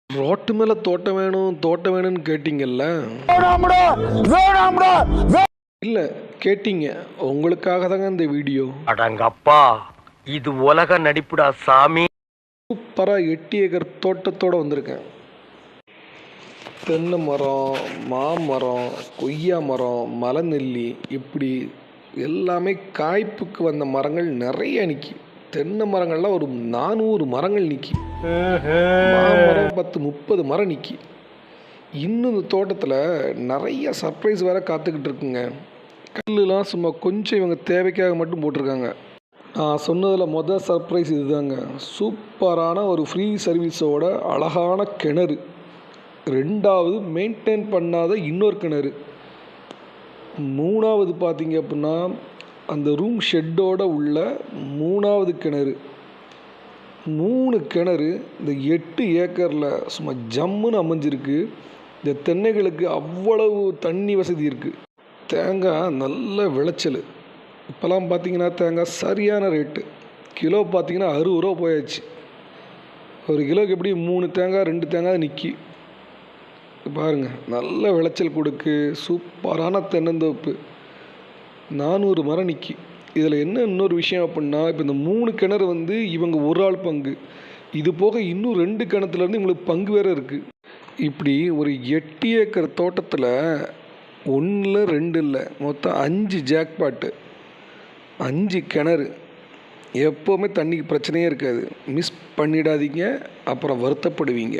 Road மேலே தோட்டம் வேணும்னு கேட்டிங்கல்ல. இல்லை, கேட்டீங்க. உங்களுக்காக தாங்க இந்த வீடியோ. அடங்கப்பா, இது உலக நடிப்புடா சாமி. சூப்பராக 8 ஏக்கர் தோட்டத்தோடு வந்திருக்கேன். தென்னை மரம், மாமரம், கொய்யா மரம், மலைநெல்லி, இப்படி எல்லாமே காய்ப்புக்கு வந்த மரங்கள் நிறைய நிற்கி. தென்னை மரங்கள்லாம் ஒரு 400 மரங்கள் நிற்கி. மாமரம் 10-30 மரம் நிற்கி. இன்னும் இந்த தோட்டத்தில் நிறைய சர்ப்ரைஸ் வேறு காத்துக்கிட்டு இருக்குங்க. கல்லுலாம் சும்மா கொஞ்சம் இவங்க தேவைக்காக மட்டும் போட்டிருக்காங்க. நான் சொன்னதில் மொதல் சர்ப்ரைஸ் இதுதாங்க. சூப்பரான ஒரு ஃப்ரீ சர்வீஸோட அழகான கிணறு. 2வது மெயின்டைன் பண்ணாத இன்னொரு கிணறு. 3வது பார்த்தீங்க அப்படின்னா அந்த ரூம் ஷெட்டோடு உள்ள 3வது கிணறு. 3 கிணறு இந்த 8 ஏக்கரில் சும்மா ஜம்முன்னு அமைஞ்சிருக்கு. இந்த தென்னைகளுக்கு அவ்வளவு தண்ணி வசதி இருக்குது. தேங்காய் நல்ல விளைச்சல். இப்போலாம் பார்த்தீங்கன்னா தேங்காய் சரியான ரேட்டு. கிலோ பார்த்தீங்கன்னா 60 ரூபா போயாச்சு. ஒரு கிலோக்கு எப்படி 3 தேங்காய் 2 தேங்காய் நிற்கி. பாருங்கள், நல்ல விளைச்சல் கொடுக்கு. சூப்பரான தென்னந்தோப்பு. 400 மரம் நிற்கி. இதில் என்ன இன்னொரு விஷயம் அப்படின்னா, இப்போ இந்த 3 கிணறு இவங்க ஒரு ஆள் பங்கு. இது போக இன்னும் 2 கிணத்துலேருந்து இவங்களுக்கு பங்கு வேறு இருக்குது. இப்படி ஒரு 8 ஏக்கர் தோட்டத்தில் 1 இல்லை 2 இல்லை, மொத்தம் 5 ஜாக்பாட்டு, 5 கிணறு. எப்போவுமே தண்ணிக்கு பிரச்சனையே இருக்காது. மிஸ் பண்ணிடாதீங்க, அப்புறம் வருத்தப்படுவீங்க.